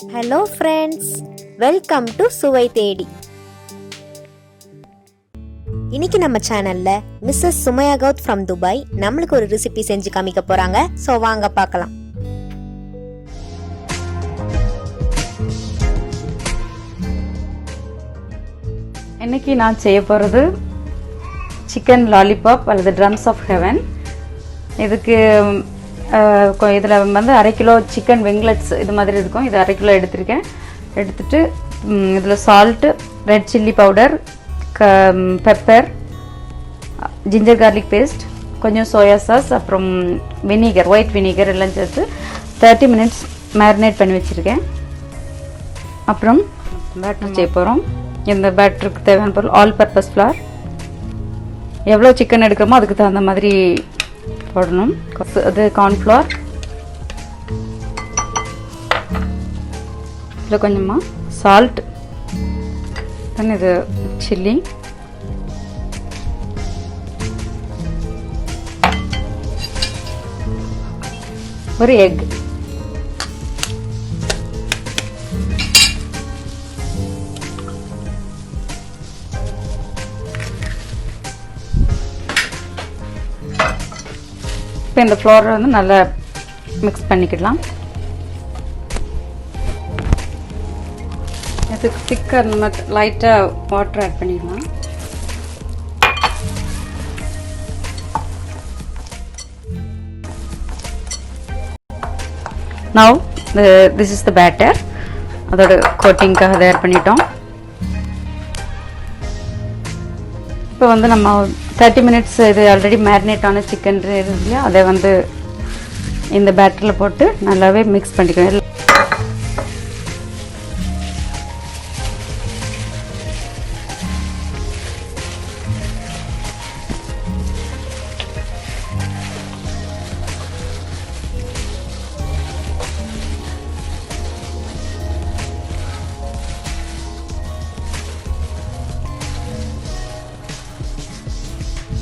Hello friends, welcome to Suvai Thedi. இன்னைக்கு நம்ம சேனல்ல Mrs. Sumaya Gaut from Dubai நம்மளுக்கு ஒரு ரெசிபி செஞ்சு காமிக்க போறாங்க. சோ வாங்க பார்க்கலாம். இன்னைக்கு நான் செய்ய போறது சிக்கன் லாலிபாப் அல்லது ட்ரம்ஸ் ஆஃப் ஹெவன். இதுக்கு இதில் வந்து 1/2 கிலோ சிக்கன் விங்லெட்ஸ் இது மாதிரி இருக்கும். இது 1/2 கிலோ எடுத்திருக்கேன். எடுத்துட்டு இதில் salt, red chilli powder, pepper, ginger garlic paste, கொஞ்சம் சோயா சாஸ், அப்புறம் வினிகர், ஒயிட் வினிகர் எல்லாம் சேர்த்து 30 மினிட்ஸ் மேரினேட் பண்ணி வச்சுருக்கேன். அப்புறம் பேட்டர் செய்ய போகிறோம். இந்த பேட்டருக்கு தேவையான பொருள் ஆல் பர்பஸ் ஃப்ளார். எவ்வளோ சிக்கன் எடுக்கிறோமோ அதுக்கு தகுந்த மாதிரி போடணும். அது கார்ன்ஃப்ளவர், இதில் கொஞ்சமாக சால்ட், தென் இது சில்லி, ஒரு எக், இப்போ இந்த ஃப்ளோரை வந்து நல்லா மிக்ஸ் பண்ணிக்கலாம். இதுக்கு திக்காக லைட்டாக வாட்டர் ஆட் பண்ணிக்கலாம். Now this is the batter. அதோட கோட்டிங்காக தயார் பண்ணிட்டோம். இப்போ வந்து நம்ம 30 மினிட்ஸ் இது ஆல்ரெடி மேரினேட் ஆன சிக்கன் இருக்கு இல்லையா, அதை வந்து இந்த பேட்டரில் போட்டு நல்லாவே மிக்ஸ் பண்ணிக்கணும்.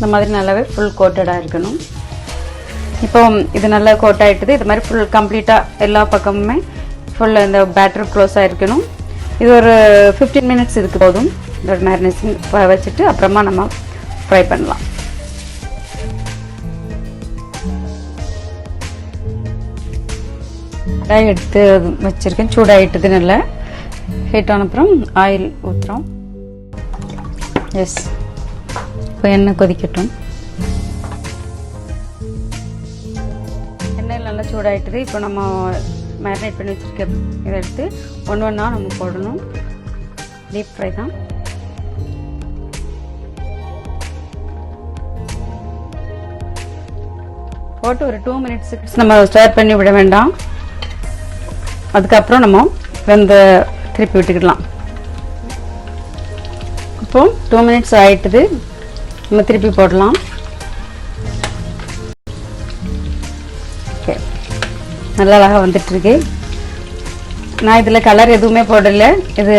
இந்த மாதிரி நல்லாவே ஃபுல் கோட்டடாக இருக்கணும். இப்போ இது நல்லா கோட் ஆகிட்டுது. இது மாதிரி ஃபுல் கம்ப்ளீட்டாக எல்லா பக்கமுமே ஃபுல் இந்த பேட்டர் க்ளோஸ் ஆகிருக்கணும். இது ஒரு 15 மினிட்ஸ் இதுக்கு போதும். இதோட மேரினேஷன் வச்சுட்டு அப்புறமா நம்ம ஃப்ரை பண்ணலாம். கடாய் எடுத்து வச்சுருக்கேன். சூடாகிட்டுது. நல்லா ஹீட் ஆன அப்புறம் ஆயில் ஊற்றுறோம். எஸ், இப்போ எண்ணெய் கொதிக்கட்டும். எண்ணெயில் நல்லா சூடாகிட்டுது. இப்போ நம்ம மேரினேட் பண்ணி வச்சுருக்க இதை எடுத்து ஒன்றா நம்ம போடணும். டீப் ஃப்ரை தான். போட்டு ஒரு 2 மினிட்ஸ் நம்ம ஸ்டர் பண்ணி விட வேண்டாம். அதுக்கப்புறம் நம்ம வெந்த திருப்பி விட்டுக்கிடலாம். இப்போ 2 மினிட்ஸ் ஆகிட்டுது. நம்ம திருப்பி போடலாம். ஓகே, நல்லா அழகாக வந்துட்டுருக்கு. நான் இதில் கலர் எதுவுமே போடலை. இது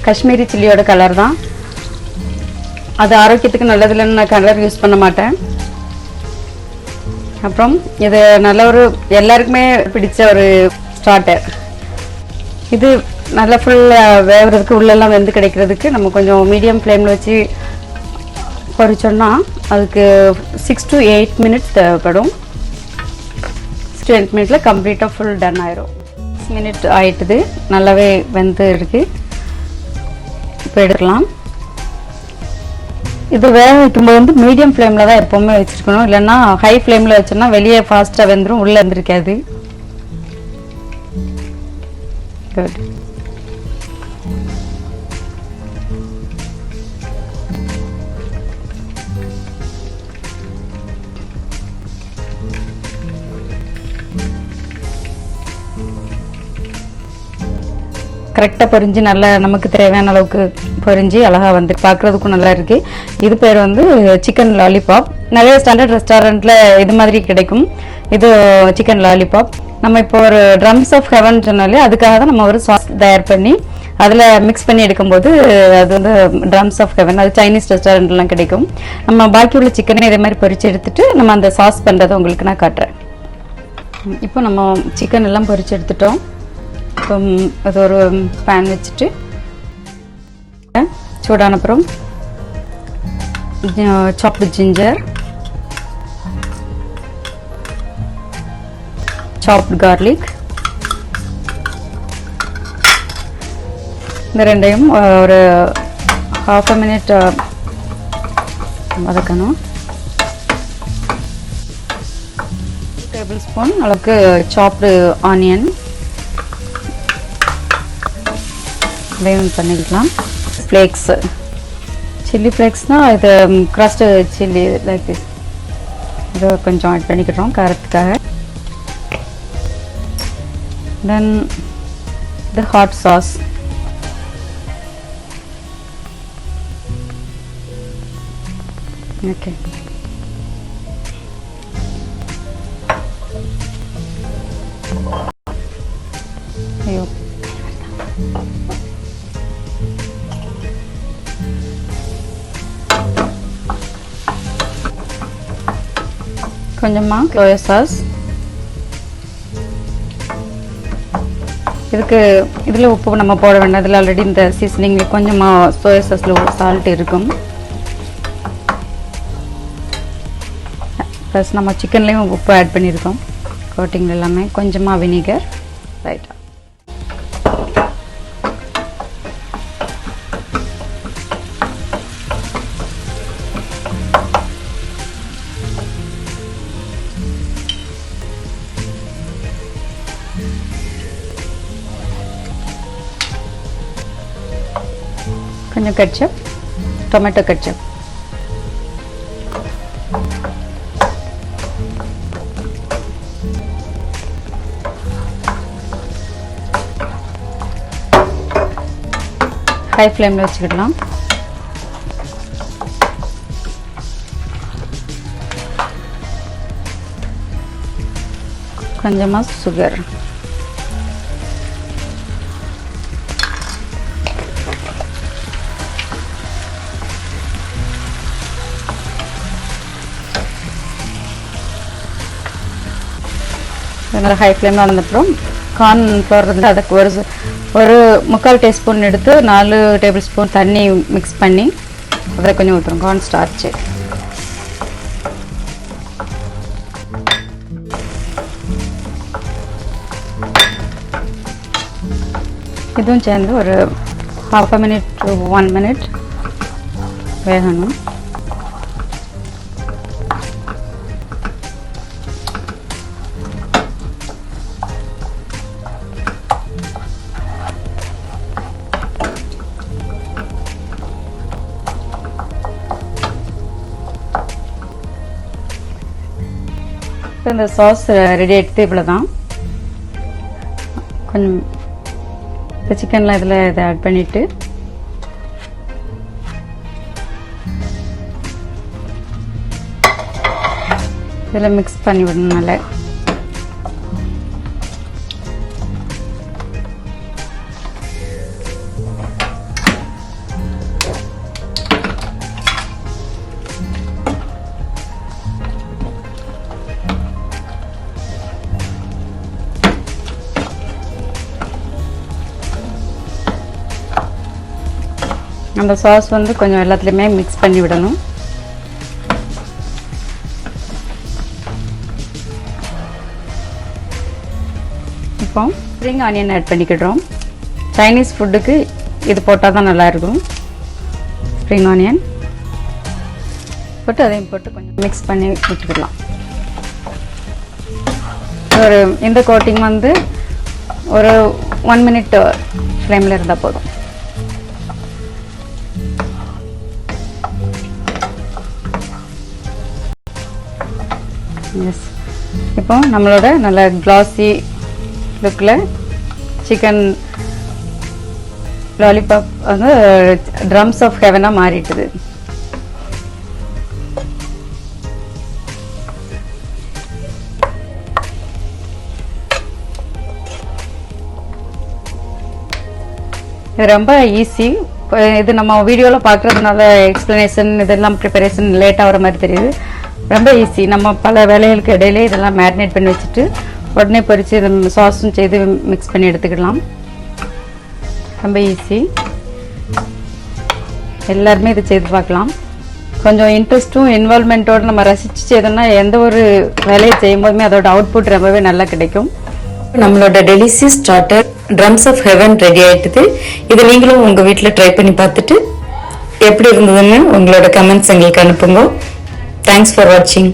காஷ்மீரி சில்லியோட கலர் தான். அது ஆரோக்கியத்துக்கு நல்லதில்லைன்னு நான் கலர் யூஸ் பண்ண மாட்டேன். அப்புறம் இது நல்ல ஒரு எல்லாருக்குமே பிடிச்ச ஒரு ஸ்டார்டர். இது நல்லா ஃபுல்லாக வேகிறதுக்கு உள்ளெல்லாம் வெந்து கிடைக்கிறதுக்கு நம்ம கொஞ்சம் மீடியம் ஃப்ளேமில் வச்சு பொரிச்சோன்னா அதுக்கு 6 to 8 மினிட்ஸ் தேவைப்படும். 6 to 8 மினிட்ல கம்ப்ளீட்டாக ஃபுல் டன் ஆயிரும். 6 மினிட் ஆயிட்டுது. நல்லாவே வெந்து இருக்கு. இப்போ எடுக்கலாம். இது வேக வைக்கும்போது வந்து மீடியம் ஃப்ளேமில் தான் எப்போவுமே வச்சுருக்கணும். இல்லைன்னா ஹை ஃப்ளேமில் வச்சோன்னா வெளியே ஃபாஸ்ட்டாக வெந்துடும், உள்ளே வந்துருக்காது. குட். கரெக்டாக பொரிஞ்சு நல்லா நமக்கு தேவையான அளவுக்கு பொரிஞ்சு அழகாக வந்து பார்க்குறதுக்கும் நல்லா இருக்குது. இது பேர் வந்து சிக்கன் லாலிபாப். நிறைய ஸ்டாண்டர்ட் ரெஸ்டாரண்ட்டில் இது மாதிரி கிடைக்கும். இது சிக்கன் லாலிபாப். நம்ம இப்போ ஒரு ட்ரம்ஸ் ஆஃப் ஹெவன் சொன்னாலே அதுக்காக தான் நம்ம ஒரு சாஸ் தயார் பண்ணி அதில் மிக்ஸ் பண்ணி எடுக்கும்போது அது வந்து ட்ரம்ஸ் ஆஃப் ஹெவன். அது சைனீஸ் ரெஸ்டாரண்ட்லாம் கிடைக்கும். நம்ம பாக்கி உள்ள சிக்கனை இதே மாதிரி பொரிச்சு எடுத்துட்டு நம்ம அந்த சாஸ் பண்ணுறதை உங்களுக்கு நான் காட்டுறேன். இப்போ நம்ம சிக்கன் எல்லாம் பொரிச்சு எடுத்துட்டோம். இப்போ அது ஒரு பேன் வச்சுட்டு சூடான அப்புறம் சாப்டு ஜிஞ்சர், சாப்டு கார்லிக், இந்த ரெண்டையும் ஒரு half a minute வதக்கணும். 2 tablespoon அளவுக்கு சாப்டு ஆனியன் இதையும் பண்ணிக்கலாம். ஃப்ளேக்ஸ், சில்லி ஃப்ளேக்ஸ்னால் இது க்ரஸ்டு சில்லி லைக் திஸ், இதை கொஞ்சம் ஆட் பண்ணிக்கிறோம் காரத்துக்காக. தென் இது ஹாட் சாஸ், ஓகே. ஐயோ, கொஞ்சமாக சோயா சாஸ். இதுக்கு இதில் உப்பு நம்ம போட வேண்டாம், இதில் ஆல்ரெடி இந்த சீசனிங்கில் கொஞ்சமாக சோயா சாஸில் சால்ட் இருக்கும். ப்ளஸ் நம்ம சிக்கன்லேயும் உப்பு ஆட் பண்ணியிருக்கோம் கோட்டிங் எல்லாமே. கொஞ்சமாக வினிகர் ரைட்டாக. கொஞ்சம் கெட்சப், டொமேட்டோ கெட்சப், ஹை ஃப்ளேமில் வச்சுக்கிடலாம். கொஞ்சமாக சுகர், ஹை ஃப்ளேமில் வந்தப்புறம் கார்ன் ஃப்ளவர் வந்து அதுக்கு ஒரு 3/4 டீஸ்பூன் எடுத்து 4 டேபிள் ஸ்பூன் தண்ணி மிக்ஸ் பண்ணி அதில் கொஞ்சம் ஊற்றுறோம் கார்ன் ஸ்டார்ச்சு. இதுவும் சேர்ந்து ஒரு half a minute to 1 minute வேகணும். இந்த சாஸ் ரெடி ஆகிட்டு இவ்வளோ தான். கொஞ்சம் இந்த சிக்கன்லாம் இதில் இதை ஆட் பண்ணிவிட்டு இதில் மிக்ஸ் பண்ணி விடணும் நல்லா. அந்த சாஸ் வந்து கொஞ்சம் எல்லாத்துலேயுமே மிக்ஸ் பண்ணி விடணும். இப்போ ஸ்ப்ரிங் ஆனியன் ஆட் பண்ணிக்கிடுறோம். சைனீஸ் ஃபுட்டுக்கு இது போட்டால் தான் நல்லாயிருக்கும். ஸ்ப்ரிங் ஆனியன் போட்டு அதையும் போட்டு கொஞ்சம் மிக்ஸ் பண்ணி விட்டுக்கலாம். ஒரு இந்த கோட்டிங் வந்து ஒரு 1 minute ஃப்ளேமில் இருந்தால் போதும். எஸ், இப்போ நம்மளோட நல்ல கிளாஸி லுக்கில் சிக்கன் லாலிபாப் வந்து ட்ரம்ஸ் ஆஃப் ஹெவனாக மாறிட்டுது. இது ரொம்ப ஈஸி. இது நம்ம வீடியோவில் பார்க்குறதுனால எக்ஸ்ப்ளனேஷன் இதெல்லாம் ப்ரிப்பரேஷன் லேட் ஆகிற மாதிரி தெரியுது. ரொம்ப ஈஸி. நம்ம பல வேலைகளுக்கு இடையிலே இதெல்லாம் மேரினேட் பண்ணி வச்சுட்டு உடனே பொரித்து இது சாஸும் செய்து மிக்ஸ் பண்ணி எடுத்துக்கலாம். ரொம்ப ஈஸி, எல்லாருமே இதை செய்து பார்க்கலாம். கொஞ்சம் இன்ட்ரெஸ்ட்டும் இன்வால்மெண்ட்டோடு நம்ம ரசித்து செய்தோம்னா எந்த ஒரு வேலையை செய்யும் போதுமே அதோட அவுட்புட் ரொம்பவே நல்லா கிடைக்கும். நம்மளோட delicious starter drums of heaven ready ஆயிட்டுது. இதை நீங்களும் உங்க வீட்டில் ட்ரை பண்ணி பார்த்துட்டு எப்படி இருந்ததுன்னு உங்களோட கமெண்ட்ஸ் எங்களுக்கு அனுப்புங்க. தேங்க்ஸ் ஃபார் வாட்சிங்.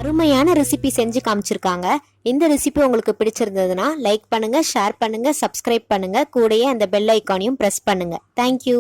அருமையான ரெசிபி செஞ்சு காமிச்சிருக்காங்க. இந்த ரெசிபி உங்களுக்கு பிடிச்சிருந்ததுன்னா லைக் பண்ணுங்க, ஷேர் பண்ணுங்க, சப்ஸ்கிரைப் பண்ணுங்க, கூடயே அந்த பெல் ஐக்கானையும் பிரஸ் பண்ணுங்க. தேங்க்யூ.